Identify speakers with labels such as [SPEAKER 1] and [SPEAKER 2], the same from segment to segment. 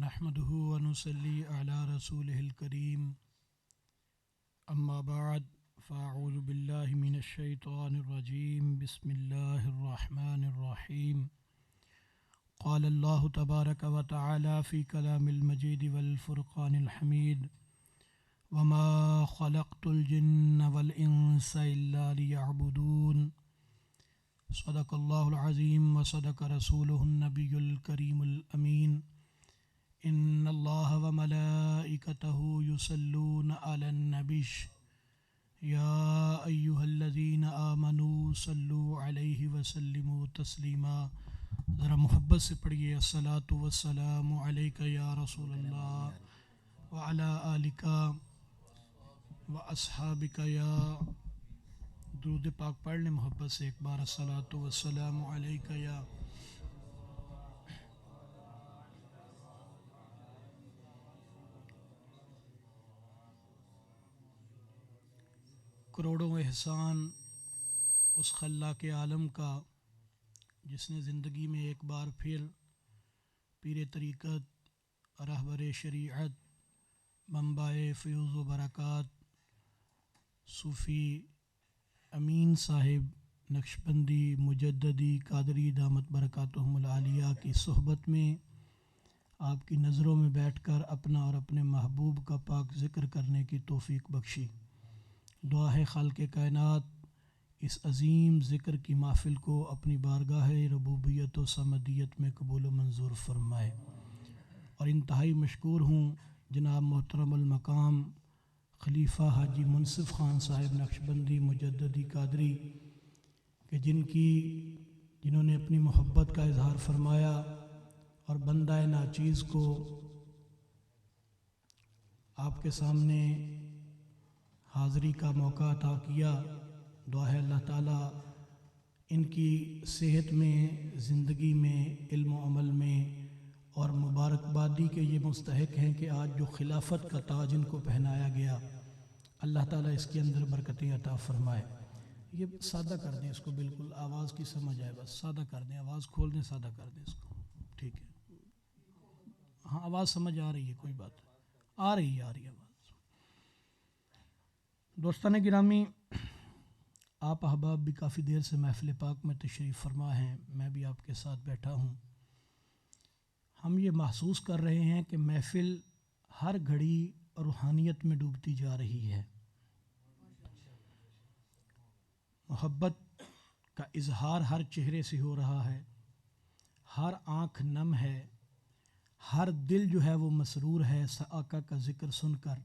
[SPEAKER 1] نحمده ونصلي على رسوله الكريم اما بعد فاعوذ بالله من الشيطان الرجيم بسم الله الرحمن الرحيم قال الله تبارك وتعالى في كلام المجيد والفرقان الحميد وما خلقت الجن والإنس إلا ليعبدون صدق الله العظيم وصدق رسوله النبي الكريم الأمين ان الله وملائكته يصلون على النبي يا ايها الذين آمنوا صلوا عليه وسلموا تسلیما. ذرا محبت سے پڑھیے الصلاۃ والسلام علیک یا رسول اللہ وعلی آلک واصحابک یا. درود پاک پڑھ لیں محبت سے ایک بار. الصلاۃ والسلام علیک یا. کروڑوں احسان اس خلاق عالم کا جس نے زندگی میں ایک بار پھر پیر طریقت، رہبر شریعت، منبع فیوز و برکات، صوفی امین صاحب نقشبندی مجددی قادری دامت برکاتہم العالیہ کی صحبت میں آپ کی نظروں میں بیٹھ کر اپنا اور اپنے محبوب کا پاک ذکر کرنے کی توفیق بخشی. دعا ہے خالق کائنات اس عظیم ذکر کی محفل کو اپنی بارگاہ ربوبیت و صمدیت میں قبول و منظور فرمائے. اور انتہائی مشکور ہوں جناب محترم المقام خلیفہ حاجی منصف خان صاحب نقشبندی مجددی قادری کہ جنہوں نے اپنی محبت کا اظہار فرمایا اور بندہ ناچیز کو آپ کے سامنے حاضری کا موقع عطا کیا. دعا ہے اللہ تعالیٰ ان کی صحت میں، زندگی میں، علم و عمل میں، اور مبارکبادی کے یہ مستحق ہیں کہ آج جو خلافت کا تاج ان کو پہنایا گیا، اللہ تعالیٰ اس کے اندر برکتیں عطا فرمائے. یہ سادہ کر دیں اس کو، بالکل آواز کی سمجھ آئے، بس سادہ کر دیں، آواز کھول دیں، سادہ کر دیں اس کو. ٹھیک ہے، ہاں آواز سمجھ آ رہی ہے، کوئی بات آ رہی ہے آواز. دوستان گرامی، آپ احباب بھی کافی دیر سے محفل پاک میں تشریف فرما ہیں، میں بھی آپ کے ساتھ بیٹھا ہوں. ہم یہ محسوس کر رہے ہیں کہ محفل ہر گھڑی روحانیت میں ڈوبتی جا رہی ہے. محبت کا اظہار ہر چہرے سے ہو رہا ہے، ہر آنکھ نم ہے، ہر دل جو ہے وہ مسرور ہے آقا کا ذکر سن کر.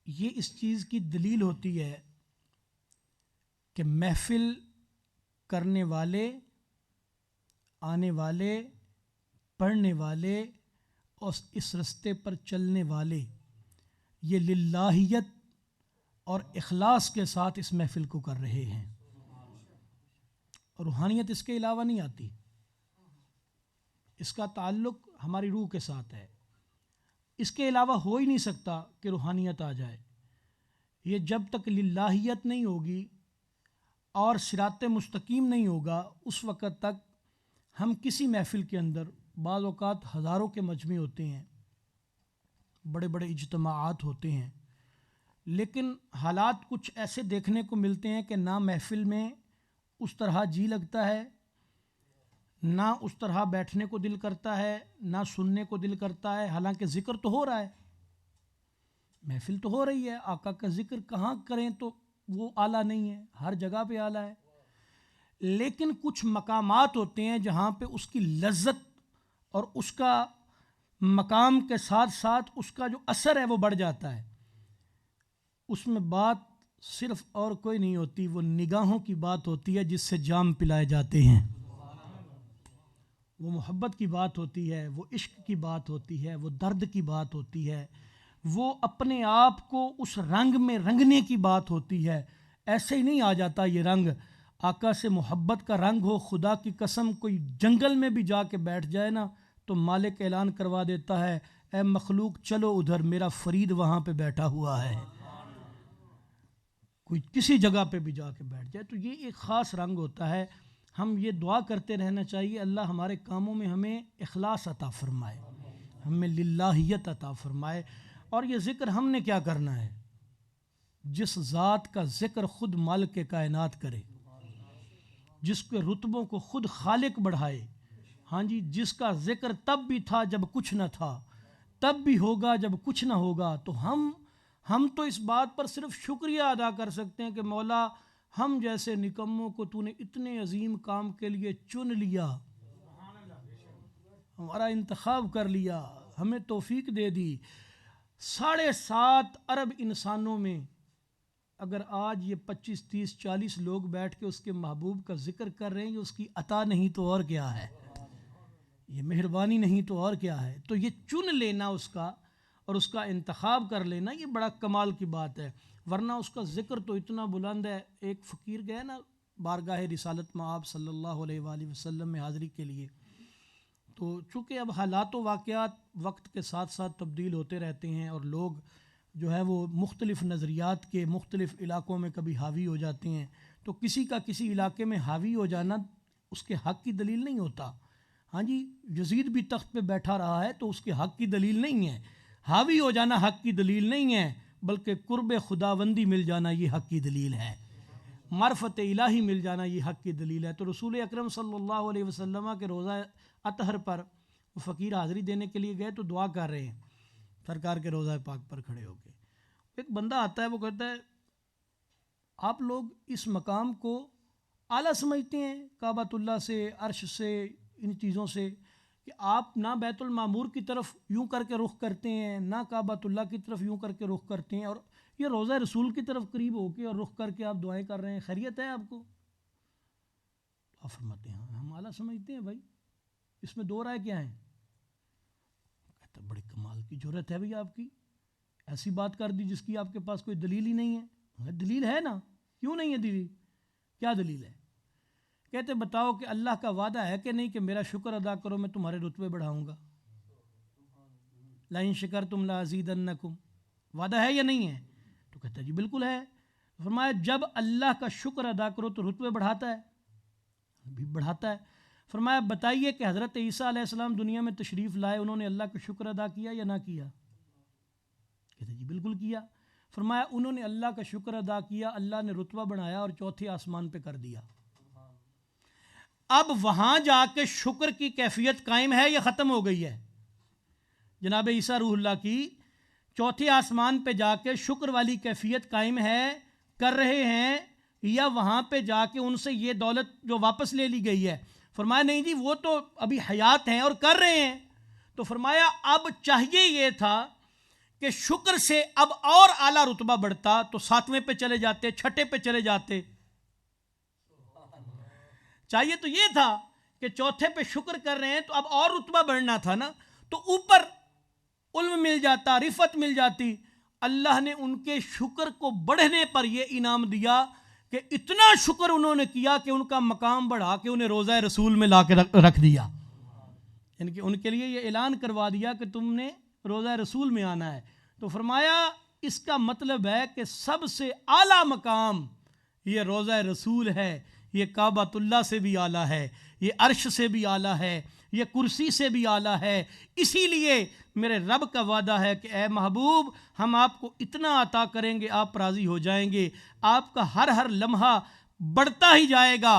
[SPEAKER 1] یہ اس چیز کی دلیل ہوتی ہے کہ محفل کرنے والے، آنے والے، پڑھنے والے اور اس رستے پر چلنے والے یہ للہیت اور اخلاص کے ساتھ اس محفل کو کر رہے ہیں. اور روحانیت اس کے علاوہ نہیں آتی، اس کا تعلق ہماری روح کے ساتھ ہے. اس کے علاوہ ہو ہی نہیں سکتا کہ روحانیت آ جائے. یہ جب تک للہیت نہیں ہوگی اور صراط مستقیم نہیں ہوگا، اس وقت تک ہم کسی محفل کے اندر، بعض اوقات ہزاروں کے مجمع ہوتے ہیں، بڑے بڑے اجتماعات ہوتے ہیں، لیکن حالات کچھ ایسے دیکھنے کو ملتے ہیں کہ نہ محفل میں اس طرح جی لگتا ہے، نہ اس طرح بیٹھنے کو دل کرتا ہے، نہ سننے کو دل کرتا ہے. حالانکہ ذکر تو ہو رہا ہے، محفل تو ہو رہی ہے، آقا کا ذکر کہاں کریں تو وہ اعلیٰ نہیں ہے، ہر جگہ پہ اعلیٰ ہے. لیکن کچھ مقامات ہوتے ہیں جہاں پہ اس کی لذت اور اس کا مقام کے ساتھ ساتھ اس کا جو اثر ہے وہ بڑھ جاتا ہے. اس میں بات صرف اور کوئی نہیں ہوتی، وہ نگاہوں کی بات ہوتی ہے جس سے جام پلائے جاتے ہیں. وہ محبت کی بات ہوتی ہے، وہ عشق کی بات ہوتی ہے، وہ درد کی بات ہوتی ہے، وہ اپنے آپ کو اس رنگ میں رنگنے کی بات ہوتی ہے. ایسے ہی نہیں آ جاتا یہ رنگ. آقا سے محبت کا رنگ ہو. خدا کی قسم کوئی جنگل میں بھی جا کے بیٹھ جائے نا تو مالک اعلان کروا دیتا ہے، اے مخلوق چلو ادھر، میرا فرید وہاں پہ بیٹھا ہوا ہے. کوئی کسی جگہ پہ بھی جا کے بیٹھ جائے تو یہ ایک خاص رنگ ہوتا ہے. ہم یہ دعا کرتے رہنا چاہیے اللہ ہمارے کاموں میں ہمیں اخلاص عطا فرمائے، ہمیں للہیت عطا فرمائے۔ اور یہ ذکر ہم نے کیا کرنا ہے؟ جس ذات کا ذکر خود مالک کائنات کرے، جس کے رتبوں کو خود خالق بڑھائے، ہاں جی، جس کا ذکر تب بھی تھا جب کچھ نہ تھا، تب بھی ہوگا جب کچھ نہ ہوگا، تو ہم تو اس بات پر صرف شکریہ ادا کر سکتے ہیں کہ مولا ہم جیسے نکموں کو تو نے اتنے عظیم کام کے لیے چن لیا، ہمارا انتخاب کر لیا، ہمیں توفیق دے دی۔ 7.5 ارب انسانوں میں اگر آج یہ 25 30 40 لوگ بیٹھ کے اس کے محبوب کا ذکر کر رہے ہیں، یہ اس کی عطا نہیں تو اور کیا ہے، یہ مہربانی نہیں تو اور کیا ہے۔ تو یہ چن لینا اس کا اور اس کا انتخاب کر لینا، یہ بڑا کمال کی بات ہے، ورنہ اس کا ذکر تو اتنا بلند ہے۔ ایک فقیر گئے نا بارگاہ رسالت مآب صلی اللہ علیہ وآلہ وسلم میں حاضری کے لیے، تو چونکہ اب حالات و واقعات وقت کے ساتھ ساتھ تبدیل ہوتے رہتے ہیں اور لوگ جو ہے وہ مختلف نظریات کے مختلف علاقوں میں کبھی حاوی ہو جاتے ہیں، تو کسی کا کسی علاقے میں حاوی ہو جانا اس کے حق کی دلیل نہیں ہوتا۔ ہاں جی، یزید بھی تخت پہ بیٹھا رہا ہے تو اس کے حق کی دلیل نہیں ہے، حاوی ہو جانا حق کی دلیل نہیں ہے، بلکہ قرب خداوندی مل جانا یہ حق کی دلیل ہے، معرفت الہی مل جانا یہ حق کی دلیل ہے۔ تو رسول اکرم صلی اللہ علیہ وسلم کے روزہ اطہر پر وہ فقیر حاضری دینے کے لیے گئے تو دعا کر رہے ہیں سرکار کے روزہ پاک پر کھڑے ہو کے۔ ایک بندہ آتا ہے، وہ کہتا ہے آپ لوگ اس مقام کو اعلیٰ سمجھتے ہیں کعبۃ اللہ سے، عرش سے، ان چیزوں سے، کہ آپ نہ بیت المعمور کی طرف یوں کر کے رخ کرتے ہیں، نہ کعبۃ اللہ کی طرف یوں کر کے رخ کرتے ہیں، اور یہ روزہ رسول کی طرف قریب ہو کے اور رخ کر کے آپ دعائیں کر رہے ہیں، خیریت ہے آپ کو؟ آپ فرماتے ہیں ہاں ہم اعلیٰ سمجھتے ہیں بھائی، اس میں دو رائے کیا ہیں؟ کہتا ہے بڑی کمال کی جرت ہے بھائی آپ کی، ایسی بات کر دی جس کی آپ کے پاس کوئی دلیل ہی نہیں ہے۔ دلیل ہے نا، کیوں نہیں ہے دلیل؟ کیا دلیل ہے؟ کہتے بتاؤ کہ اللہ کا وعدہ ہے کہ نہیں کہ میرا شکر ادا کرو میں تمہارے رتبے بڑھاؤں گا، لَإِن شَكَرْتُمْ لَأَزِيدَنَّكُمْ، وعدہ ہے یا نہیں ہے؟ تو کہتا ہے جی بالکل ہے۔ فرمایا جب اللہ کا شکر ادا کرو تو رتبے بڑھاتا ہے، بھی بڑھاتا ہے۔ فرمایا بتائیے کہ حضرت عیسیٰ علیہ السلام دنیا میں تشریف لائے، انہوں نے اللہ کا شکر ادا کیا یا نہ کیا؟ کہتے جی بالکل کیا۔ فرمایا انہوں نے اللہ کا شکر ادا کیا، اللہ نے رتبہ بڑھایا اور چوتھے آسمان پہ کر دیا۔ اب وہاں جا کے شکر کی کیفیت قائم ہے یا ختم ہو گئی ہے؟ جناب عیسیٰ روح اللہ کی چوتھے آسمان پہ جا کے شکر والی کیفیت قائم ہے، کر رہے ہیں، یا وہاں پہ جا کے ان سے یہ دولت جو واپس لے لی گئی ہے؟ فرمایا نہیں جی وہ تو ابھی حیات ہیں اور کر رہے ہیں۔ تو فرمایا اب چاہیے یہ تھا کہ شکر سے اب اور اعلیٰ رتبہ بڑھتا تو 7ویں پہ چلے جاتے، 6ٹھے پہ چلے جاتے۔ چاہیے تو یہ تھا کہ چوتھے پہ شکر کر رہے ہیں تو اب اور رتبہ بڑھنا تھا نا، تو اوپر علم مل جاتا، رفت مل جاتی۔ اللہ نے ان کے شکر کو بڑھنے پر یہ انعام دیا کہ اتنا شکر انہوں نے کیا کہ ان کا مقام بڑھا کے انہیں روضہ رسول میں لا کے رکھ دیا، یعنی کہ ان کے لیے یہ اعلان کروا دیا کہ تم نے روضہ رسول میں آنا ہے۔ تو فرمایا اس کا مطلب ہے کہ سب سے اعلیٰ مقام یہ روضہ رسول ہے، یہ کعبۃ اللہ سے بھی اعلیٰ ہے، یہ عرش سے بھی اعلیٰ ہے، یہ کرسی سے بھی اعلیٰ ہے۔ اسی لیے میرے رب کا وعدہ ہے کہ اے محبوب ہم آپ کو اتنا عطا کریں گے آپ راضی ہو جائیں گے، آپ کا ہر لمحہ بڑھتا ہی جائے گا۔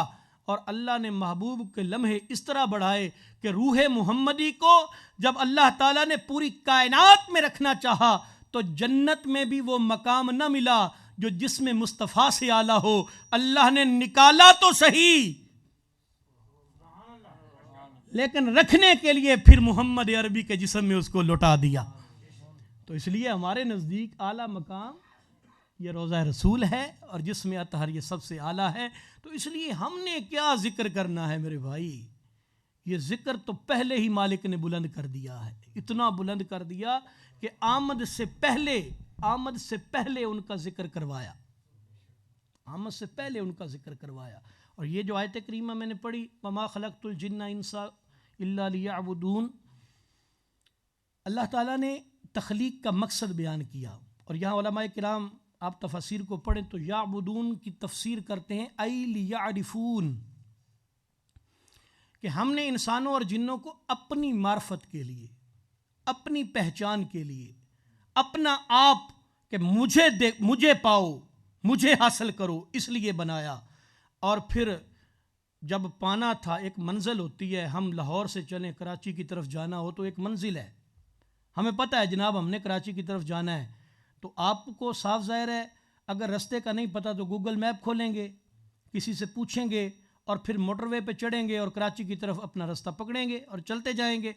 [SPEAKER 1] اور اللہ نے محبوب کے لمحے اس طرح بڑھائے کہ روح محمدی کو جب اللہ تعالیٰ نے پوری کائنات میں رکھنا چاہا تو جنت میں بھی وہ مقام نہ ملا جو جسم مصطفیٰ سے اعلیٰ ہو، اللہ نے نکالا تو صحیح لیکن رکھنے کے لیے پھر محمد عربی کے جسم میں اس کو لوٹا دیا۔ تو اس لیے ہمارے نزدیک اعلیٰ مقام یہ روضہ رسول ہے اور جسم اطہر یہ سب سے اعلیٰ ہے۔ تو اس لیے ہم نے کیا ذکر کرنا ہے میرے بھائی، یہ ذکر تو پہلے ہی مالک نے بلند کر دیا ہے، اتنا بلند کر دیا کہ آمد سے پہلے ان کا ذکر کروایا، آمد سے پہلے ان کا ذکر کروایا۔ اور یہ جو آیت کریمہ میں نے پڑھی وَمَا خَلَقْتُ الْجِنَّ إِنسَ إِلَّا لِيَعْبُدُونَ، اللہ تعالیٰ نے تخلیق کا مقصد بیان کیا، اور یہاں علماء کرام آپ تفاسیر کو پڑھیں تو یعبدون کی تفسیر کرتے ہیں ای لیعرفون، کہ ہم نے انسانوں اور جنوں کو اپنی معرفت کے لیے، اپنی پہچان کے لیے، اپنا آپ کہ مجھے پاؤ، مجھے حاصل کرو، اس لیے بنایا. اور پھر جب پانا تھا، ایک منزل ہوتی ہے، ہم لاہور سے چلیں کراچی کی طرف جانا ہو تو ایک منزل ہے، ہمیں پتہ ہے جناب ہم نے کراچی کی طرف جانا ہے، تو آپ کو صاف ظاہر ہے اگر رستے کا نہیں پتہ تو گوگل میپ کھولیں گے، کسی سے پوچھیں گے اور پھر موٹر وے پہ چڑھیں گے اور کراچی کی طرف اپنا رستہ پکڑیں گے اور چلتے جائیں گے.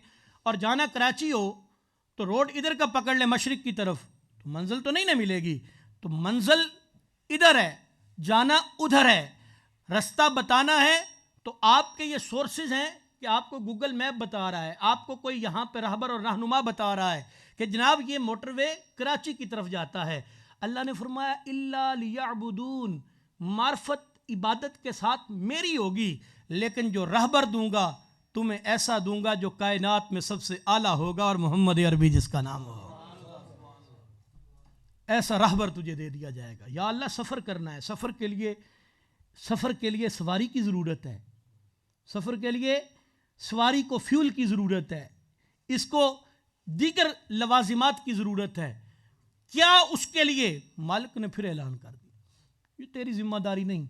[SPEAKER 1] اور جانا کراچی ہو تو روڈ ادھر کا پکڑ لیں مشرق کی طرف تو منزل تو نہیں نہ ملے گی. تو منزل ادھر ہے، جانا ادھر ہے، رستہ بتانا ہے تو آپ کے یہ سورسز ہیں کہ آپ کو گوگل میپ بتا رہا ہے، آپ کو کوئی یہاں پہ راہبر اور رہنما بتا رہا ہے کہ جناب یہ موٹر وے کراچی کی طرف جاتا ہے. اللہ نے فرمایا الا لیعبدون، معرفت عبادت کے ساتھ میری ہوگی، لیکن جو رہبر دوں گا تمہیں ایسا دوں گا جو کائنات میں سب سے اعلیٰ ہوگا، اور محمد عربی جس کا نام ہو، ایسا رہبر تجھے دے دیا جائے گا. یا اللہ سفر کرنا ہے، سفر کے لیے سواری کی ضرورت ہے، سفر کے لیے سواری کو فیول کی ضرورت ہے، اس کو دیگر لوازمات کی ضرورت ہے. کیا اس کے لیے مالک نے پھر اعلان کر دیا یہ تیری ذمہ داری نہیں.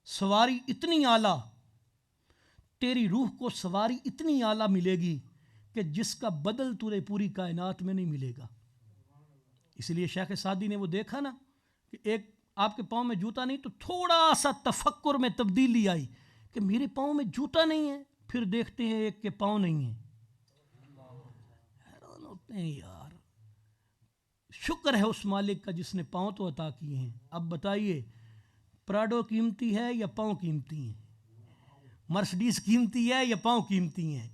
[SPEAKER 1] سواری اتنی اعلیٰ، تیری روح کو سواری اتنی اعلیٰ ملے گی کہ جس کا بدل تجھے پوری کائنات میں نہیں ملے گا. اس لیے شیخ سعدی نے وہ دیکھا نا کہ ایک آپ کے پاؤں میں جوتا نہیں تو تھوڑا سا تفکر میں تبدیلی آئی کہ میرے پاؤں میں جوتا نہیں ہے، پھر دیکھتے ہیں ایک کے پاؤں نہیں ہیں. حیران ہوتے ہیں یار، شکر ہے اس مالک کا جس نے پاؤں تو عطا کیے ہیں. اب بتائیے پراڈو قیمتی ہے یا پاؤں قیمتی ہیں؟ مرسڈیز قیمتی ہے یا پاؤں قیمتی ہیں؟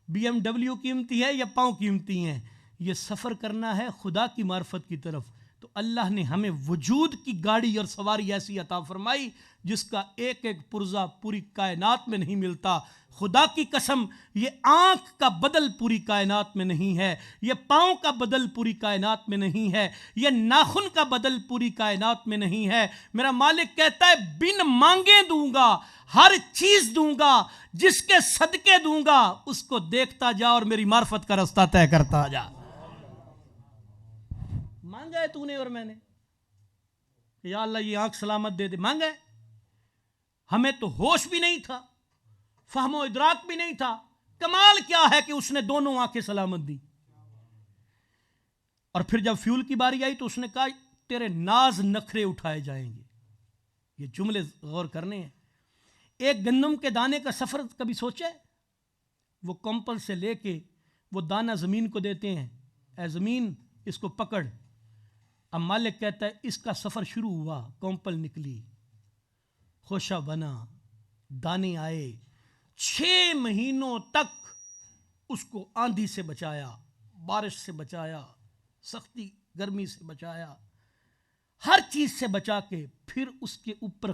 [SPEAKER 1] بی ایم ڈبلیو قیمتی ہے یا پاؤں قیمتی ہیں؟ یہ سفر کرنا ہے خدا کی معرفت کی طرف، تو اللہ نے ہمیں وجود کی گاڑی اور سواری ایسی عطا فرمائی جس کا ایک ایک پرزہ پوری کائنات میں نہیں ملتا. خدا کی قسم یہ آنکھ کا بدل پوری کائنات میں نہیں ہے، یہ پاؤں کا بدل پوری کائنات میں نہیں ہے، یہ ناخن کا بدل پوری کائنات میں نہیں ہے. میرا مالک کہتا ہے بن مانگے دوں گا، ہر چیز دوں گا، جس کے صدقے دوں گا اس کو دیکھتا جا اور میری معرفت کا رستہ طے کرتا جا. مانگا ہے تو نے اور میں نے کہ یا اللہ یہ آنکھ سلامت دے دے، مانگا ہے. ہمیں تو ہوش بھی نہیں تھا، فہم و ادراک بھی نہیں تھا. کمال کیا ہے کہ اس نے دونوں آنکھیں سلامت دی. اور پھر جب فیول کی باری آئی تو اس نے کہا تیرے ناز نخرے اٹھائے جائیں گے. یہ جملے غور کرنے ہیں. ایک گندم کے دانے کا سفر کبھی سوچے؟ وہ کمپل سے لے کے وہ دانہ زمین کو دیتے ہیں، اے زمین اس کو پکڑ. اب مالک کہتا ہے اس کا سفر شروع ہوا، کمپل نکلی، خوشہ بنا، دانے آئے. 6 مہینوں تک اس کو آندھی سے بچایا، بارش سے بچایا، سختی گرمی سے بچایا، ہر چیز سے بچا کے پھر اس کے اوپر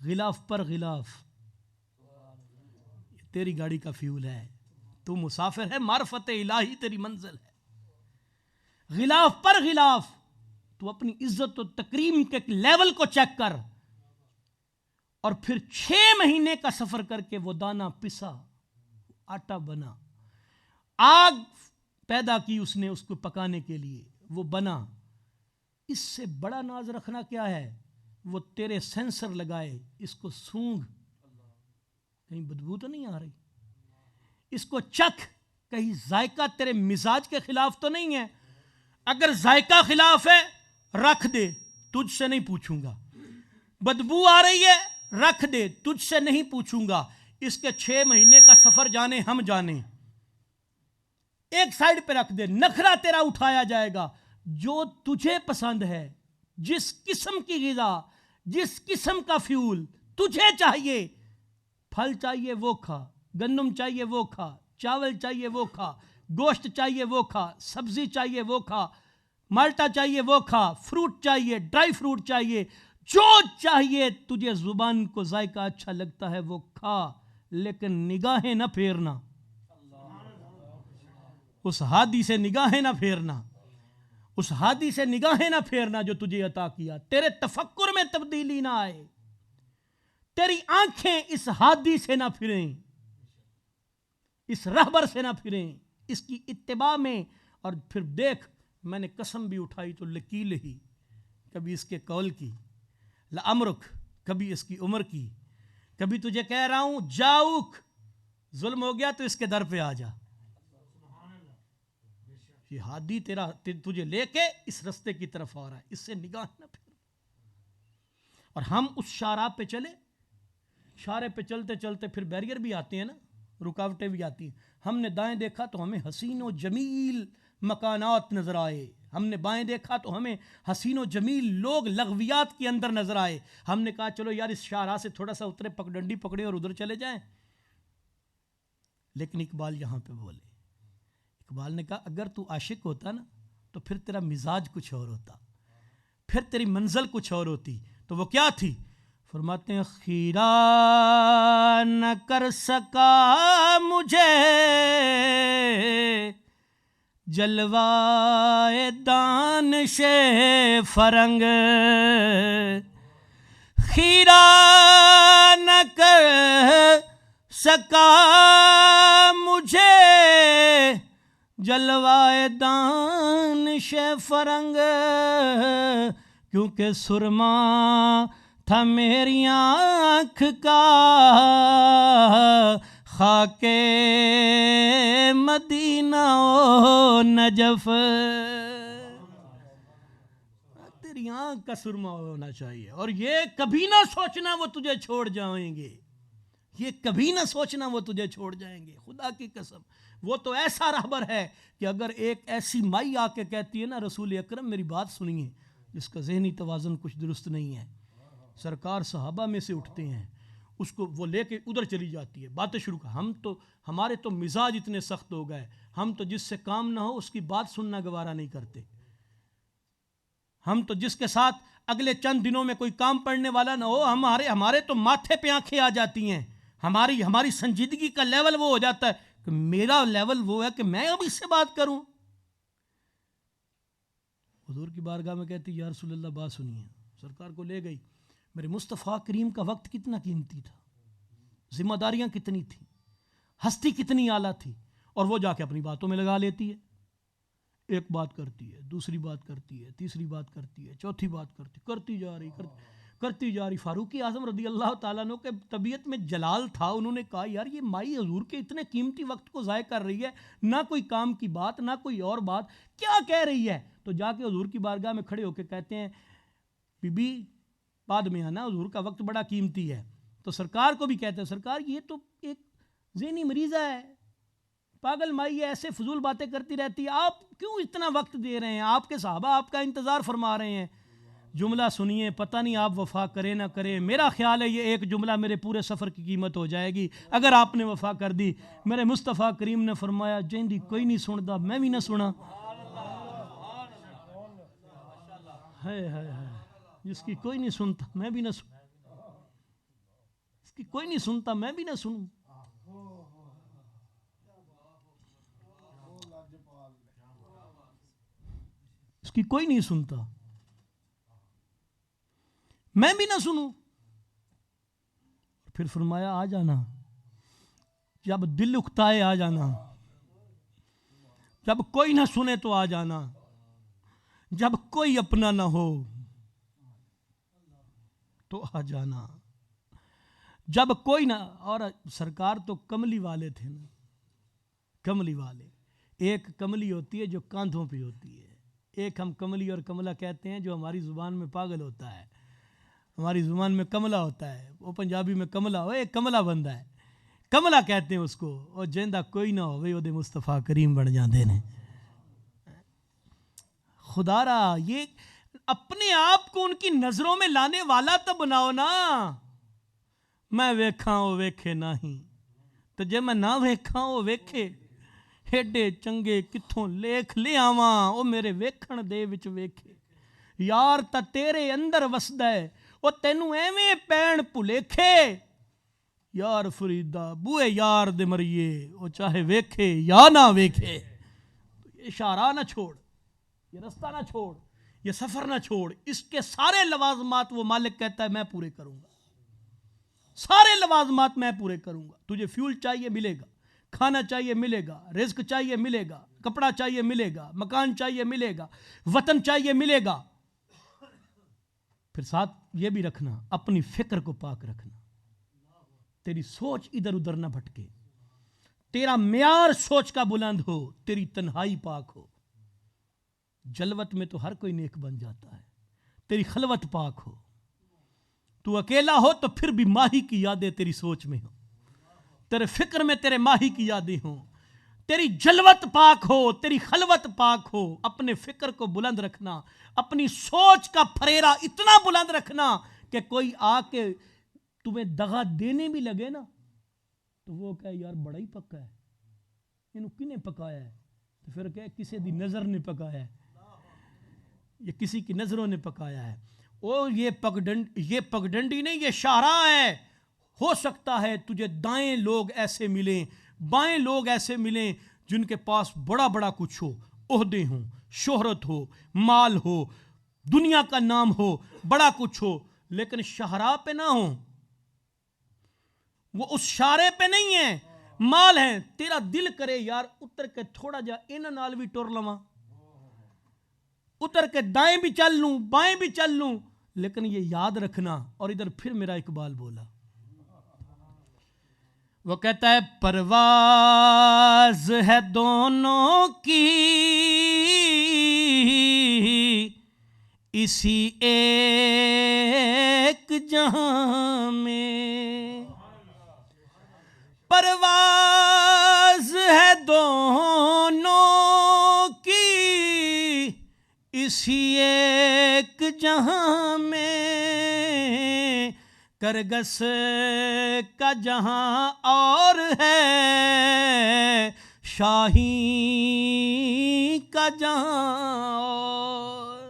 [SPEAKER 1] غلاف پر غلاف. تیری گاڑی کا فیول ہے، تو مسافر ہے، معرفت الہی تیری منزل ہے. غلاف پر غلاف. تو اپنی عزت و تکریم کے لیول کو چیک کر. اور پھر 6 مہینے کا سفر کر کے وہ دانہ پسا، آٹا بنا، آگ پیدا کی اس نے اس کو پکانے کے لیے، وہ بنا. اس سے بڑا ناز رکھنا کیا ہے؟ وہ تیرے سینسر لگائے، اس کو سونگھ، کہیں بدبو تو نہیں آ رہی، اس کو چکھ، کہیں ذائقہ تیرے مزاج کے خلاف تو نہیں ہے. اگر ذائقہ خلاف ہے رکھ دے، تجھ سے نہیں پوچھوں گا. بدبو آ رہی ہے رکھ دے، تجھ سے نہیں پوچھوں گا. اس کے 6 مہینے کا سفر جانے ہم جانے، ایک سائیڈ پہ رکھ دے. نخرہ تیرا اٹھایا جائے گا. جو تجھے پسند ہے، جس قسم کی غذا، جس قسم کا فیول تجھے چاہیے، پھل چاہیے وہ کھا، گندم چاہیے وہ کھا، چاول چاہیے وہ کھا، گوشت چاہیے وہ کھا، سبزی چاہیے وہ کھا، مالٹا چاہیے وہ کھا، فروٹ چاہیے، ڈرائی فروٹ چاہیے، جو چاہیے تجھے زبان کو ذائقہ اچھا لگتا ہے وہ کھا، لیکن نگاہیں نہ پھیرنا، اس ہادی سے نگاہیں نہ پھیرنا، اس ہادی سے نگاہیں نہ پھیرنا جو تجھے عطا کیا. تیرے تفکر میں تبدیلی نہ آئے، تیری آنکھیں اس ہادی سے نہ پھریں، اس رہبر سے نہ پھریں، اس کی اتباع میں. اور پھر دیکھ، میں نے قسم بھی اٹھائی تو لکیل ہی، کبھی اس کے قول کی، لعمرک، کبھی اس کی عمر کی، کبھی تجھے کہہ رہا ہوں جاؤک، ظلم ہو گیا تو اس کے در پہ آ جا. یہ ہادی تیرا تجھے لے کے اس رستے کی طرف آ رہا ہے، اس سے نگاہ نہ پھر. اور ہم اس شاہراہ پہ چلے، شارے پہ چلتے چلتے پھر بیریئر بھی آتے ہیں نا، رکاوٹیں بھی آتی ہیں. ہم نے دائیں دیکھا تو ہمیں حسین و جمیل مکانات نظر آئے، ہم نے بائیں دیکھا تو ہمیں حسین و جمیل لوگ لغویات کے اندر نظر آئے. ہم نے کہا چلو یار اس شاہراہ سے تھوڑا سا اترے، پگڈنڈی پکڑے اور ادھر چلے جائیں. لیکن اقبال یہاں پہ بولے، اقبال نے کہا اگر تو عاشق ہوتا نا تو پھر تیرا مزاج کچھ اور ہوتا، پھر تیری منزل کچھ اور ہوتی. تو وہ کیا تھی؟ فرماتے ہیں خیرہ نہ کر سکا مجھے جلوائے دانش فرنگ، خیرہ نہ کر سکا مجھے جلوائے دانش فرنگ، کیونکہ سرما تھا میری آنکھ کا خاک مدینہ و نجف. تیری آنکھ کا سرما ہونا چاہیے، اور یہ کبھی نہ سوچنا وہ تجھے چھوڑ جائیں گے، یہ کبھی نہ سوچنا وہ تجھے چھوڑ جائیں گے. خدا کی قسم وہ تو ایسا رہبر ہے کہ اگر ایک ایسی مائی آ کے کہتی ہے نا رسول اکرم میری بات سنیے، جس کا ذہنی توازن کچھ درست نہیں ہے، سرکار صحابہ میں سے اٹھتے ہیں، اس کو وہ لے کے ادھر چلی جاتی ہے، باتیں شروع کر. ہمارے تو مزاج اتنے سخت ہو گئے، ہم تو جس سے کام نہ ہو اس کی بات سننا گوارا نہیں کرتے. ہم تو جس کے ساتھ اگلے چند دنوں میں کوئی کام پڑنے والا نہ ہو، ہمارے تو ماتھے پہ آنکھیں آ جاتی ہیں. ہماری سنجیدگی کا لیول وہ ہو جاتا ہے کہ میرا لیول وہ ہے کہ میں اب اس سے بات کروں. حضور کی بارگاہ میں کہتی یا رسول اللہ بات سنیے. سرکار کو لے گئی. میرے مصطفیٰ کریم کا وقت کتنا قیمتی تھا، ذمہ داریاں کتنی تھیں، ہستی کتنی اعلیٰ تھی، اور وہ جا کے اپنی باتوں میں لگا لیتی ہے. ایک بات کرتی ہے، دوسری بات کرتی ہے، تیسری بات کرتی ہے، چوتھی بات کرتی جا رہی. فاروق اعظم رضی اللہ تعالیٰ عنہ کے طبیعت میں جلال تھا. انہوں نے کہا یار یہ مائی حضور کے اتنے قیمتی وقت کو ضائع کر رہی ہے، نہ کوئی کام کی بات، نہ کوئی اور بات، کیا کہہ رہی ہے؟ تو جا کے حضور کی بارگاہ میں کھڑے ہو کے کہتے ہیں بی بی بعد میں آنا، حضور کا وقت بڑا قیمتی ہے. تو سرکار کو بھی کہتے ہیں سرکار یہ تو ایک ذہنی مریضہ ہے، پاگل مائی ہے، ایسے فضول باتیں کرتی رہتی ہے، آپ کیوں اتنا وقت دے رہے ہیں؟ آپ کے صحابہ آپ کا انتظار فرما رہے ہیں. جملہ سنیے، پتہ نہیں آپ وفا کریں نہ کریں، میرا خیال ہے یہ ایک جملہ میرے پورے سفر کی قیمت ہو جائے گی اگر آپ نے وفا کر دی. میرے مصطفیٰ کریم نے فرمایا جیندی کوئی نہیں سنتا میں بھی نہ سنا. جس کی کوئی نہیں سنتا میں بھی نہ سنا، اس کی کوئی نہیں سنتا میں بھی نہ سنوں. اس کی کوئی نہیں سنتا میں بھی نہ سنوں. پھر فرمایا آ جانا، جب دل اکتائے آ جانا، جب کوئی نہ سنے تو آ جانا، جب کوئی اپنا نہ ہو تو آ جانا، جب کوئی نہ. اور سرکار تو کملی والے تھے نا، کملی والے. ایک کملی ہوتی ہے جو کاندھوں پہ ہوتی ہے، ایک ہم کملی اور کملا کہتے ہیں جو ہماری زبان میں پاگل ہوتا ہے، ہماری زبان میں کملا ہوتا ہے، وہ پنجابی میں کملا ہو، ایک کملا بندہ ہے، کملا کہتے ہیں اس کو. اور جیندہ کوئی نہ ہو وہ دے مصطفیٰ کریم بن جاندے نے. خدا را یہ اپنے آپ کو ان کی نظروں میں لانے والا تو بناؤ نا. میں ویکھاں وہ ویکھے نہیں، تو جے میں نہ ویکھاں وہ ویکھے، ایڈے چنگے کتھوں لیکھ لے آواں وہ میرے ویکھن دے وچ ویکھے. یار تا تیرے اندر وسدا ہے وہ تینوں ایویں پین بھلیکھے. یار فریدا بوئے یار دے مریے وہ چاہے ویکھے یا نہ ویکھے. یہ اشارہ نہ چھوڑ، یہ رستہ نہ چھوڑ، یہ سفر نہ چھوڑ. اس کے سارے لوازمات وہ مالک کہتا ہے میں پورے کروں گا. سارے لوازمات میں پورے کروں گا. تجھے فیول چاہیے ملے گا, کھانا چاہیے ملے گا, رزق چاہیے ملے گا, کپڑا چاہیے ملے گا, مکان چاہیے ملے گا, وطن چاہیے ملے گا. پھر ساتھ یہ بھی رکھنا, اپنی فکر کو پاک رکھنا, تیری سوچ ادھر ادھر نہ بھٹکے, تیرا معیار سوچ کا بلند ہو, تیری تنہائی پاک ہو. جلوت میں تو ہر کوئی نیک بن جاتا ہے, تیری خلوت پاک ہو. تو اکیلا ہو تو پھر بھی ماہی کی یادیں تیری سوچ میں ہو, تیرے فکر میں تیرے ماہی کی یادیں ہوں. تیری جلوت پاک ہو, تیری خلوت پاک ہو. اپنے فکر کو بلند رکھنا, اپنی سوچ کا پھریرا اتنا بلند رکھنا کہ کوئی آ کے تمہیں دغا دینے بھی لگے نا تو وہ کہے یار بڑا ہی پکا ہے, انہوں کنے پکایا ہے؟ تو پھر کہے کسی دی نظر نے پکایا ہے, یہ کسی کی نظروں نے پکایا ہے. او یہ پگڈنڈی نہیں, یہ شاہراہ ہے. ہو سکتا ہے تجھے دائیں لوگ ایسے ملیں, بائیں لوگ ایسے ملیں جن کے پاس بڑا بڑا کچھ ہو, عہدے ہوں, شہرت ہو, مال ہو, دنیا کا نام ہو, بڑا کچھ ہو, لیکن شاہراہ پہ نہ ہو. وہ اس شارے پہ نہیں ہے, مال ہے. تیرا دل کرے یار اتر کے تھوڑا جا ان نال بھی ٹور لواں, اتر کے دائیں بھی چل لوں بائیں بھی چل لوں, لیکن یہ یاد رکھنا. اور ادھر پھر میرا اقبال بولا, وہ کہتا ہے پرواز ہے دونوں کی اسی ایک جہاں میں, پرواز ہے دونوں کی اسی ایک جہاں میں, کرگس کا جہاں اور ہے شاہی کا جہاں اور.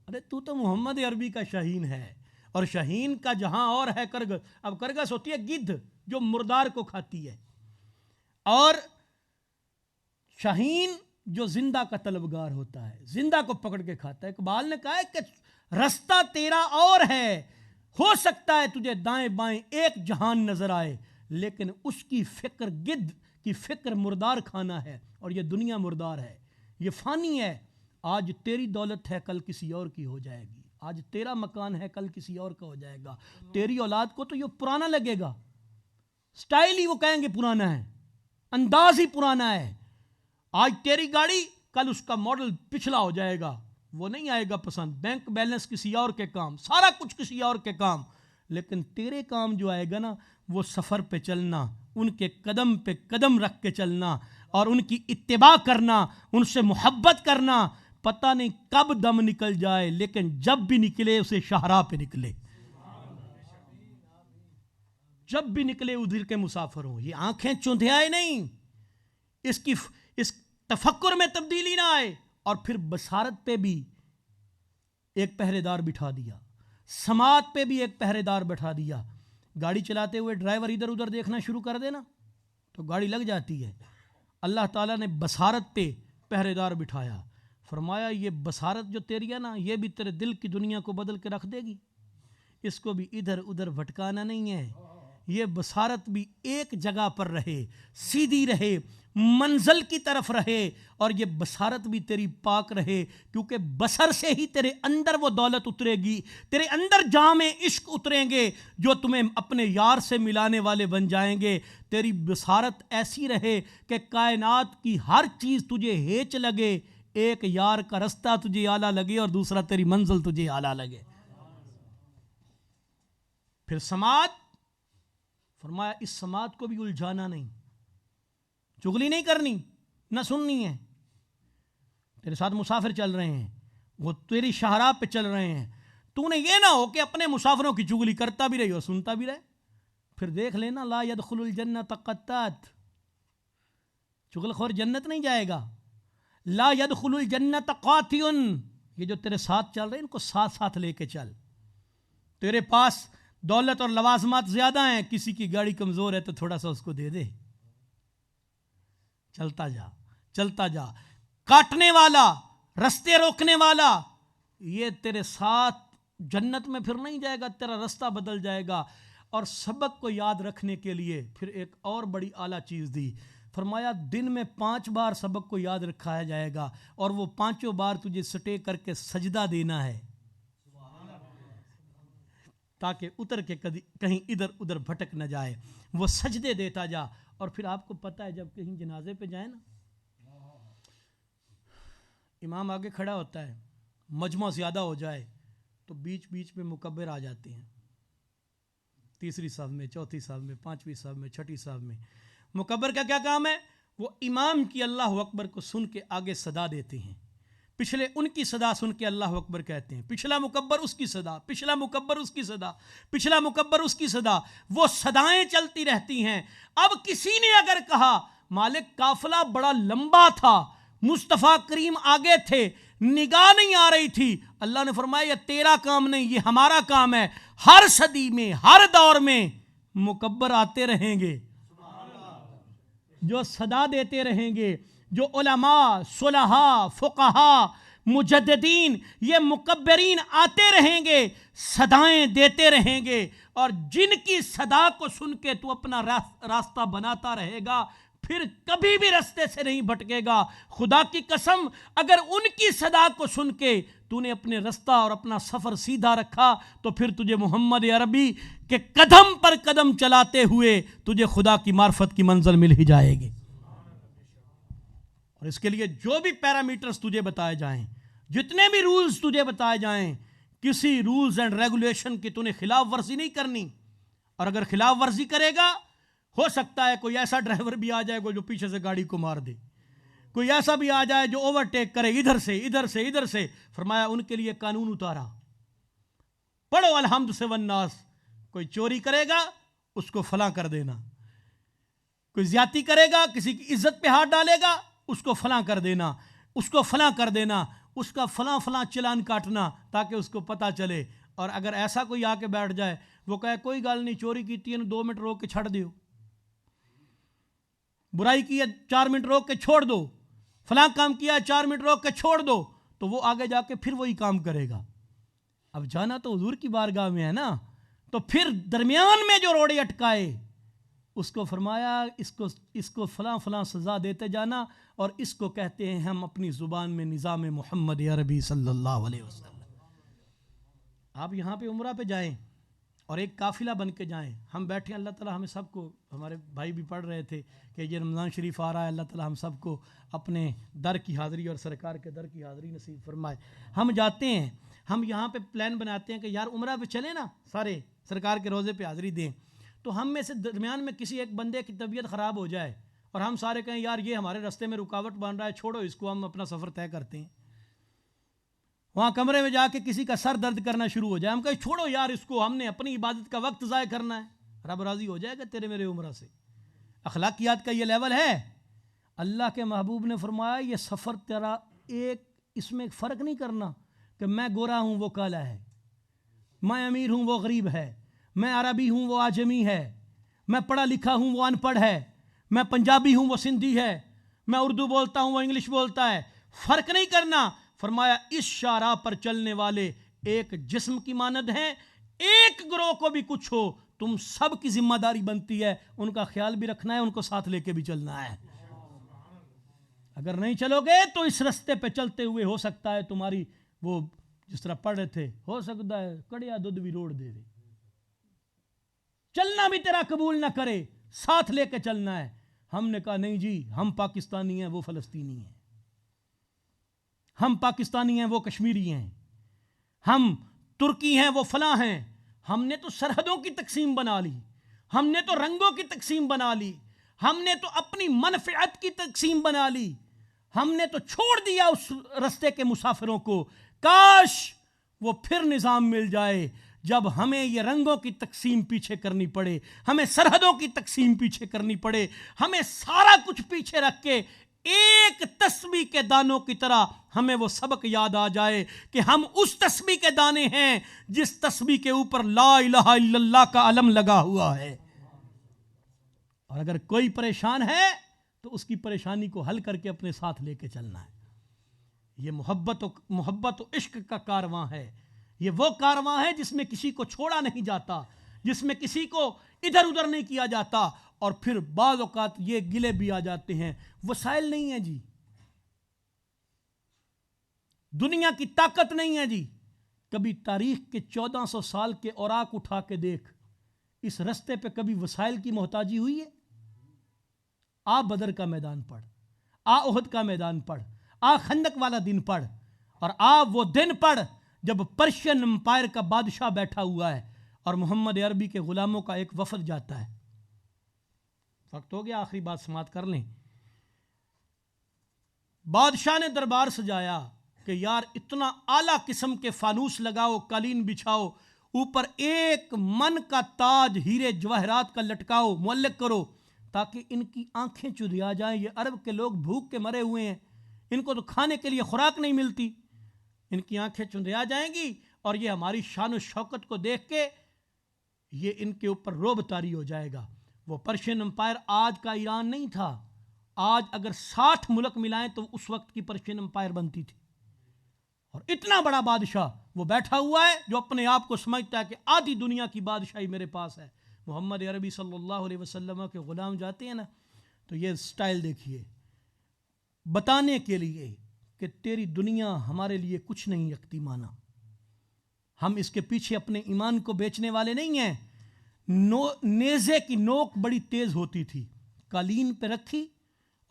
[SPEAKER 1] ارے تو محمد عربی کا شاہین ہے, اور شاہین کا جہاں اور ہے کرگس. اب کرگس ہوتی ہے گدھ جو مردار کو کھاتی ہے, اور شاہین جو زندہ کا طلبگار ہوتا ہے, زندہ کو پکڑ کے کھاتا ہے. اقبال نے کہا ہے کہ رستہ تیرا اور ہے, ہو سکتا ہے تجھے دائیں بائیں ایک جہان نظر آئے, لیکن اس کی فکر گدھ کی فکر مردار کھانا ہے, اور یہ دنیا مردار ہے, یہ فانی ہے. آج تیری دولت ہے کل کسی اور کی ہو جائے گی, آج تیرا مکان ہے کل کسی اور کا ہو جائے گا. تیری اولاد کو تو یہ پرانا لگے گا, سٹائل ہی وہ کہیں گے پرانا ہے, انداز ہی پرانا ہے. آج تیری گاڑی کل اس کا ماڈل پچھلا ہو جائے گا, وہ نہیں آئے گا پسند. بینک بیلنس کسی اور کے کام, سارا کچھ کسی اور کے کام, لیکن تیرے کام جو آئے گا نا وہ سفر پہ چلنا, ان کے قدم پہ قدم رکھ کے چلنا, اور ان کی اتباع کرنا, ان سے محبت کرنا. پتہ نہیں کب دم نکل جائے, لیکن جب بھی نکلے اسے شاہراہ پہ نکلے, جب بھی نکلے ادھر کے مسافر ہوں. یہ آنکھیں چندھیائے نہیں, اس تفکر میں تبدیلی نہ آئے. اور پھر بصارت پہ بھی ایک پہرے دار بٹھا دیا, سماعت پہ بھی ایک پہرے دار بٹھا دیا. گاڑی چلاتے ہوئے ڈرائیور ادھر ادھر دیکھنا شروع کر دینا تو گاڑی لگ جاتی ہے. اللہ تعالیٰ نے بصارت پہ پہرے دار بٹھایا, فرمایا یہ بصارت جو تیری ہے نا یہ بھی تیرے دل کی دنیا کو بدل کے رکھ دے گی, اس کو بھی ادھر ادھر بھٹکانا نہیں ہے. یہ بصارت بھی ایک جگہ پر رہے, سیدھی رہے, منزل کی طرف رہے, اور یہ بصارت بھی تیری پاک رہے, کیونکہ بصر سے ہی تیرے اندر وہ دولت اترے گی, تیرے اندر جام عشق اتریں گے جو تمہیں اپنے یار سے ملانے والے بن جائیں گے. تیری بصارت ایسی رہے کہ کائنات کی ہر چیز تجھے ہیچ لگے, ایک یار کا رستہ تجھے اعلیٰ لگے اور دوسرا تیری منزل تجھے اعلیٰ لگے. پھر سماعت, فرمایا اس سماعت کو بھی الجھانا نہیں, چغلی نہیں کرنی, نہ سننی ہے. تیرے ساتھ مسافر چل رہے ہیں, وہ تیری شاہراہ پہ چل رہے ہیں, تو نے یہ نہ ہو کہ اپنے مسافروں کی چغلی کرتا بھی رہی اور سنتا بھی رہے. پھر دیکھ لینا لا يدخل الجنت قطات, چغل خور جنت نہیں جائے گا. لا يدخل الجنت قاطع, یہ جو تیرے ساتھ چل رہے ہیں ان کو ساتھ ساتھ لے کے چل. تیرے پاس دولت اور لوازمات زیادہ ہیں, کسی کی گاڑی کمزور ہے تو تھوڑا سا اس کو دے دے, چلتا جا چلتا جا. کاٹنے والا, رستے روکنے والا, یہ تیرے ساتھ جنت میں پھر نہیں جائے گا, تیرا رستہ بدل جائے گا. اور سبق کو یاد رکھنے کے لیے پھر ایک اور بڑی اعلیٰ چیز دی. فرمایا دن میں 5 بار سبق کو یاد رکھایا جائے گا اور وہ 5 بار تجھے سٹے کر کے سجدہ دینا ہے تاکہ اتر کے کہیں ادھر ادھر بھٹک نہ جائے. وہ سجدے دیتا جا. اور پھر آپ کو پتہ ہے جب کہیں جنازے پہ جائیں نا, امام آگے کھڑا ہوتا ہے, مجمع زیادہ ہو جائے تو بیچ بیچ میں مکبر آ جاتے ہیں, 3ری صف میں, 4تھی صف میں, 5ویں صف میں, 6ٹھی صف میں. مکبر کا کیا کام ہے؟ وہ امام کی اللہ اکبر کو سن کے آگے صدا دیتے ہیں, پچھلے ان کی صدا سن کے اللہ اکبر کہتے ہیں, پچھلا مکبر اس کی صدا, پچھلا مکبر اس کی صدا, پچھلا مکبر اس کی صدا, وہ صدایں چلتی رہتی ہیں. اب کسی نے اگر کہا مالک قافلہ بڑا لمبا تھا, مصطفیٰ کریم آگے تھے, نگاہ نہیں آ رہی تھی, اللہ نے فرمایا یہ تیرا کام نہیں, یہ ہمارا کام ہے. ہر صدی میں, ہر دور میں مکبر آتے رہیں گے جو صدا دیتے رہیں گے. جو علماء, صلحاء, فقہاء, مجددین, یہ مکبرین آتے رہیں گے, صدائیں دیتے رہیں گے, اور جن کی صدا کو سن کے تو اپنا راستہ بناتا رہے گا پھر کبھی بھی راستے سے نہیں بھٹکے گا. خدا کی قسم اگر ان کی صدا کو سن کے تو نے اپنے راستہ اور اپنا سفر سیدھا رکھا تو پھر تجھے محمد عربی کے قدم پر قدم چلاتے ہوئے تجھے خدا کی معرفت کی منزل مل ہی جائے گی. اور اس کے لیے جو بھی پیرامیٹرز تجھے بتائے جائیں, جتنے بھی رولز تجھے بتائے جائیں, کسی رولز اینڈ ریگولیشن کی تو نے خلاف ورزی نہیں کرنی. اور اگر خلاف ورزی کرے گا, ہو سکتا ہے کوئی ایسا ڈرائیور بھی آ جائے گا جو پیچھے سے گاڑی کو مار دے, کوئی ایسا بھی آ جائے جو اوورٹیک کرے ادھر سے ادھر سے ادھر سے. فرمایا ان کے لیے قانون اتارا, پڑھو الحمد سے والناس. کوئی چوری کرے گا اس کو فلاں کر دینا, کوئی زیادتی کرے گا, کسی کی عزت پہ ہاتھ ڈالے گا اس کو فلاں کر دینا, اس کو فلاں کر دینا, اس کا فلاں فلاں چلان کاٹنا تاکہ اس کو پتہ چلے. اور اگر ایسا کوئی آ کے بیٹھ جائے, وہ کہے کوئی گل نہیں, چوری کی ہے 2 منٹ روک کے چھڑ دیو, برائی کی ہے 4 منٹ روک کے چھوڑ دو, فلاں کام کیا ہے 4 منٹ روک کے چھوڑ دو, تو وہ آگے جا کے پھر وہی کام کرے گا. اب جانا تو حضور کی بارگاہ میں ہے نا, تو پھر درمیان میں جو روڑے اٹکائے اس کو فرمایا اس کو فلاں فلاں سزا دیتے جانا, اور اس کو کہتے ہیں ہم اپنی زبان میں نظام محمد عربی صلی اللہ علیہ وسلم. آپ یہاں پہ عمرہ پہ جائیں اور ایک قافلہ بن کے جائیں. ہم بیٹھے اللہ تعالیٰ ہمیں سب کو, ہمارے بھائی بھی پڑھ رہے تھے کہ یہ رمضان شریف آ رہا ہے, اللہ تعالیٰ ہم سب کو اپنے در کی حاضری اور سرکار کے در کی حاضری نصیب فرمائے. ہم جاتے ہیں, ہم یہاں پہ پلان بناتے ہیں کہ یار عمرہ پہ چلیں نا, سارے سرکار کے روزے پہ حاضری دیں. تو ہم میں سے درمیان میں کسی ایک بندے کی طبیعت خراب ہو جائے اور ہم سارے کہیں یار یہ ہمارے راستے میں رکاوٹ بن رہا ہے, چھوڑو اس کو, ہم اپنا سفر طے کرتے ہیں. وہاں کمرے میں جا کے کسی کا سر درد کرنا شروع ہو جائے, ہم کہیں چھوڑو یار اس کو, ہم نے اپنی عبادت کا وقت ضائع کرنا ہے. رب راضی ہو جائے گا تیرے میرے عمرہ سے. اخلاقیات کا یہ لیول ہے. اللہ کے محبوب نے فرمایا یہ سفر تیرا ایک, اس میں فرق نہیں کرنا کہ میں گورا ہوں وہ کالا ہے, میں امیر ہوں وہ غریب ہے, میں عربی ہوں وہ عجمی ہے, میں پڑھا لکھا ہوں وہ ان پڑھ ہے, میں پنجابی ہوں وہ سندھی ہے, میں اردو بولتا ہوں وہ انگلش بولتا ہے. فرق نہیں کرنا. فرمایا اس شاہراہ پر چلنے والے ایک جسم کی مانند ہیں, ایک گروہ کو بھی کچھ ہو تم سب کی ذمہ داری بنتی ہے, ان کا خیال بھی رکھنا ہے, ان کو ساتھ لے کے بھی چلنا ہے. اگر نہیں چلو گے تو اس رستے پہ چلتے ہوئے ہو سکتا ہے تمہاری, وہ جس طرح پڑھ رہے تھے, ہو سکتا ہے کڑیا دودھ بھی روڑ دے دے, چلنا بھی تیرا قبول نہ کرے, ساتھ لے کے چلنا ہے. ہم نے کہا نہیں جی, ہم پاکستانی ہیں وہ فلسطینی ہیں, ہم پاکستانی ہیں وہ کشمیری ہیں, ہم ترکی ہیں وہ فلاں ہیں. ہم نے تو سرحدوں کی تقسیم بنا لی, ہم نے تو رنگوں کی تقسیم بنا لی, ہم نے تو اپنی منفعت کی تقسیم بنا لی, ہم نے تو چھوڑ دیا اس رستے کے مسافروں کو. کاش وہ پھر نظام مل جائے جب ہمیں یہ رنگوں کی تقسیم پیچھے کرنی پڑے, ہمیں سرحدوں کی تقسیم پیچھے کرنی پڑے, ہمیں سارا کچھ پیچھے رکھ کے ایک تسبیح کے دانوں کی طرح ہمیں وہ سبق یاد آ جائے کہ ہم اس تسبیح کے دانے ہیں جس تسبیح کے اوپر لا الہ الا اللہ کا علم لگا ہوا ہے. اور اگر کوئی پریشان ہے تو اس کی پریشانی کو حل کر کے اپنے ساتھ لے کے چلنا ہے. یہ محبت و عشق کا کارواں ہے, یہ وہ کارواں ہے جس میں کسی کو چھوڑا نہیں جاتا, جس میں کسی کو ادھر ادھر نہیں کیا جاتا. اور پھر بعض اوقات یہ گلے بھی آ جاتے ہیں, وسائل نہیں ہیں جی, دنیا کی طاقت نہیں ہے جی. کبھی تاریخ کے 1400 سال کے اوراق اٹھا کے دیکھ, اس رستے پہ کبھی وسائل کی محتاجی ہوئی ہے؟ آ بدر کا میدان پڑھ, آ احد کا میدان پڑھ, آ خندق والا دن پڑھ, اور آ وہ دن پڑھ جب پرشین امپائر کا بادشاہ بیٹھا ہوا ہے اور محمد عربی کے غلاموں کا ایک وفد جاتا ہے. وقت ہو گیا, آخری بات سماعت کر لیں. بادشاہ نے دربار سجایا کہ یار اتنا اعلیٰ قسم کے فانوس لگاؤ, قالین بچھاؤ, اوپر 1 من کا تاج ہیرے جواہرات کا لٹکاؤ, معلق کرو, تاکہ ان کی آنکھیں چدھیا جائیں. یہ عرب کے لوگ بھوک کے مرے ہوئے ہیں, ان کو تو کھانے کے لیے خوراک نہیں ملتی, ان کی آنکھیں چندھیا جائیں گی اور یہ ہماری شان و شوکت کو دیکھ کے یہ ان کے اوپر رعب طاری ہو جائے گا. وہ پرشین امپائر آج کا ایران نہیں تھا. آج اگر 60 ملک ملائیں تو اس وقت کی پرشین امپائر بنتی تھی. اور اتنا بڑا بادشاہ وہ بیٹھا ہوا ہے جو اپنے آپ کو سمجھتا ہے کہ آدھی دنیا کی بادشاہی میرے پاس ہے. محمد عربی صلی اللہ علیہ وسلم کے غلام جاتے ہیں نا, تو یہ سٹائل دیکھیے, بتانے کے لیے کہ تیری دنیا ہمارے لیے کچھ نہیں رکھتی مانا, ہم اس کے پیچھے اپنے ایمان کو بیچنے والے نہیں ہیں. نیزے کی نوک بڑی تیز ہوتی تھی, قالین پہ رکھی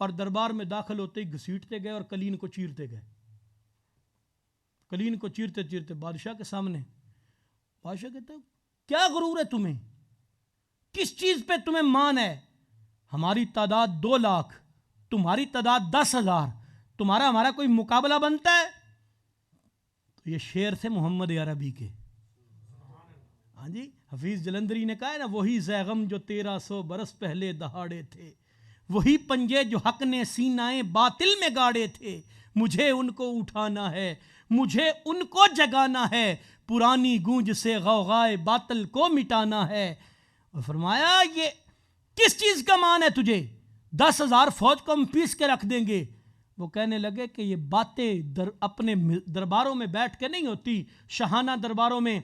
[SPEAKER 1] اور دربار میں داخل ہوتے ہی گھسیٹتے گئے اور قالین کو چیرتے گئے. قالین کو چیرتے چیرتے بادشاہ کے سامنے. بادشاہ کہتے ہیں کیا غرور ہے تمہیں, کس چیز پہ تمہیں مان ہے؟ ہماری تعداد 2 لاکھ, تمہاری تعداد 10,000, تمہارا ہمارا کوئی مقابلہ بنتا ہے؟ تو یہ شعر تھے محمد عربی کے. ہاں جی, حفیظ جلندری نے کہا ہے نا, وہی زیغم جو 1300 برس پہلے دہاڑے تھے, وہی پنجے جو حق نے سینائے باطل میں گاڑے تھے. مجھے ان کو اٹھانا ہے, مجھے ان کو جگانا ہے, پرانی گونج سے غوغائے باطل کو مٹانا ہے. اور فرمایا یہ کس چیز کا مان ہے تجھے؟ 10,000 فوج کو ہم پیس کے رکھ دیں گے. وہ کہنے لگے کہ یہ باتیں اپنے درباروں میں بیٹھ کے نہیں ہوتی, شاہانہ درباروں میں.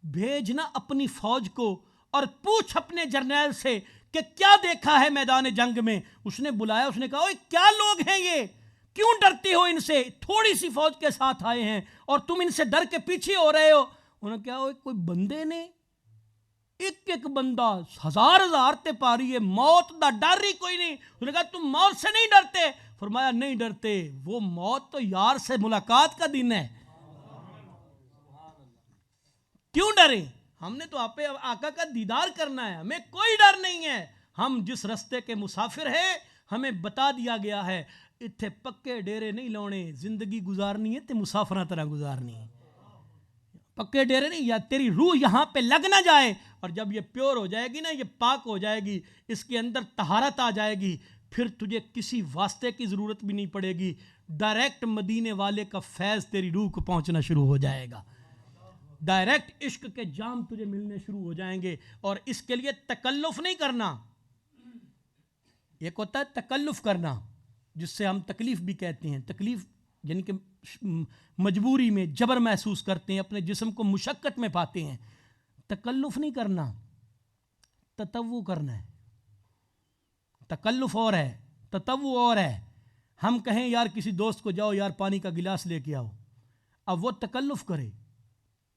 [SPEAKER 1] بھیجنا اپنی فوج کو اور پوچھ اپنے جرنیل سے کہ کیا دیکھا ہے میدان جنگ میں. اس نے بلایا, اس نے کہا اوئے کیا لوگ ہیں یہ, کیوں ڈرتے ہو ان سے؟ تھوڑی سی فوج کے ساتھ آئے ہیں اور تم ان سے ڈر کے پیچھے ہو رہے ہو. انہوں نے کہا اوئے کوئی بندے نے, ایک بندہ 1000 تے پاری ہے, موت دا ڈر ہی کوئی نہیں. انہوں نے کہا تم موت سے نہیں ڈرتے؟ فرمایا نہیں ڈرتے, وہ موت تو یار سے ملاقات کا دن ہے, کیوں ڈرے؟ ہم نے تو آقا کا دیدار کرنا ہے, ہمیں کوئی ڈر نہیں ہے. ہم جس رستے کے مسافر ہیں ہمیں بتا دیا گیا ہے اتھے پکے ڈیرے نہیں لاؤنے, زندگی گزارنی ہے تے مسافرہ طرح گزارنی ہے. پکے ڈیرے نہیں, یا تیری روح یہاں پہ لگ نہ جائے, اور جب یہ پیور ہو جائے گی نا, یہ پاک ہو جائے گی, اس کے اندر طہارت آ جائے گی, پھر تجھے کسی واسطے کی ضرورت بھی نہیں پڑے گی. ڈائریکٹ مدینے والے کا فیض تیری روح کو پہنچنا شروع ہو جائے گا, ڈائریکٹ عشق کے جام تجھے ملنے شروع ہو جائیں گے. اور اس کے لیے تکلف نہیں کرنا. ایک ہوتا ہے تکلف کرنا, جس سے ہم تکلیف بھی کہتے ہیں. تکلیف یعنی کہ مجبوری میں جبر محسوس کرتے ہیں, اپنے جسم کو مشقت میں پاتے ہیں. تکلف نہیں کرنا, تطوع کرنا ہے. تکلف اور ہے, تطوع اور ہے. ہم کہیں یار کسی دوست کو جاؤ یار پانی کا گلاس لے کے آؤ, اب وہ تکلف کرے,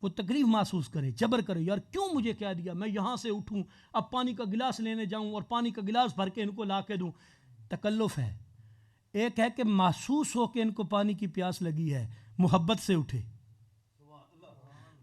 [SPEAKER 1] وہ تکلیف محسوس کرے, جبر کرے, یار کیوں مجھے کہہ دیا, میں یہاں سے اٹھوں اب پانی کا گلاس لینے جاؤں اور پانی کا گلاس بھر کے ان کو لا کے دوں. تکلف ہے. ایک ہے کہ محسوس ہو کہ ان کو پانی کی پیاس لگی ہے, محبت سے اٹھے,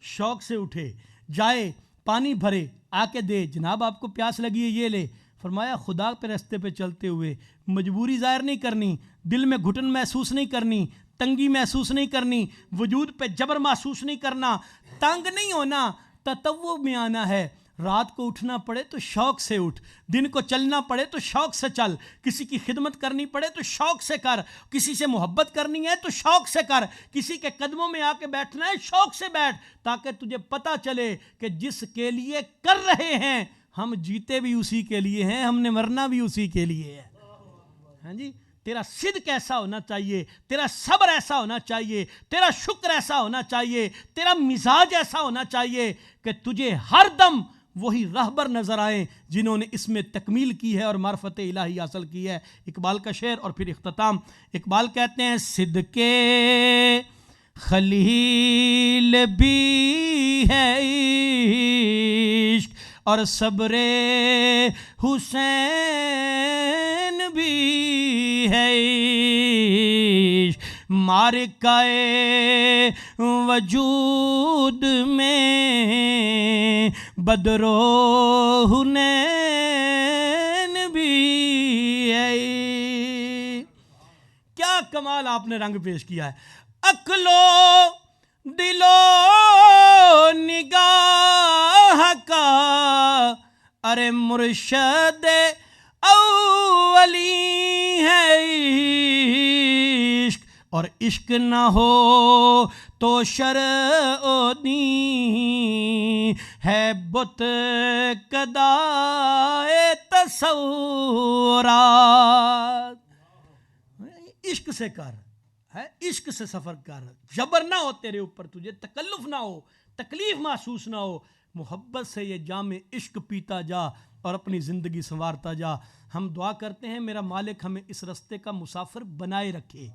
[SPEAKER 1] شوق سے اٹھے, جائے پانی بھرے, آ کے دے, جناب آپ کو پیاس لگی ہے یہ لے. فرمایا خدا پہ رستے پہ چلتے ہوئے مجبوری ظاہر نہیں کرنی, دل میں گھٹن محسوس نہیں کرنی, تنگی محسوس نہیں کرنی, وجود پہ جبر محسوس نہیں کرنا, تنگ نہیں ہونا, تطوع میں آنا ہے. رات کو اٹھنا پڑے تو شوق سے اٹھ, دن کو چلنا پڑے تو شوق سے چل, کسی کی خدمت کرنی پڑے تو شوق سے کر, کسی سے محبت کرنی ہے تو شوق سے کر, کسی کے قدموں میں آ کے بیٹھنا ہے شوق سے بیٹھ, تاکہ تجھے پتہ چلے کہ جس کے لیے کر رہے ہیں ہم جیتے بھی اسی کے لیے ہیں, ہم نے مرنا بھی اسی کے لیے ہے. ہاں جی, تیرا صدق ایسا ہونا چاہیے, تیرا صبر ایسا ہونا چاہیے, تیرا شکر ایسا ہونا چاہیے, تیرا مزاج ایسا ہونا چاہیے کہ تجھے ہر دم وہی رہبر نظر آئیں جنہوں نے اس میں تکمیل کی ہے اور معرفت الہی حاصل کی ہے۔ اقبال کا شعر اور پھر اختتام۔ اقبال کہتے ہیں صدقے خلیل بھی ہے عشق اور صبر حسین بھی ہے عشق، معرکہ وجود میں بدر و حنین بھی ہے۔ کیا کمال آپ نے رنگ پیش کیا ہے۔ عقل و دل و نگاہ کا ارے مرشد اولی ہے عشق، اور عشق نہ ہو تو شرع و دین ہے بت کدائے تصورات۔ عشق سے کر ہے، عشق سے سفر کر، جبر نہ ہو تیرے اوپر، تجھے تکلف نہ ہو، تکلیف محسوس نہ ہو، محبت سے یہ جام عشق پیتا جا اور اپنی زندگی سنوارتا جا۔ ہم دعا کرتے ہیں میرا مالک ہمیں اس رستے کا مسافر بنائے رکھے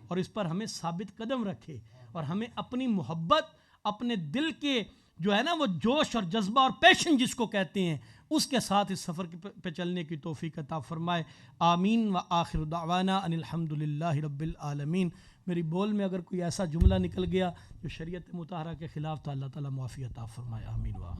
[SPEAKER 1] اور اس پر ہمیں ثابت قدم رکھے، اور ہمیں اپنی محبت، اپنے دل کے جو ہے نا وہ جوش اور جذبہ اور پیشن جس کو کہتے ہیں، اس کے ساتھ اس سفر پہ چلنے کی توفیق عطا فرمائے۔ آمین و آخر دعوانا ان الحمدللہ رب العالمین۔ میری بول میں اگر کوئی ایسا جملہ نکل گیا جو شریعت مطہرہ کے خلاف تھا، اللہ تعالیٰ معافی عطا فرمائے۔ آمین و آخر۔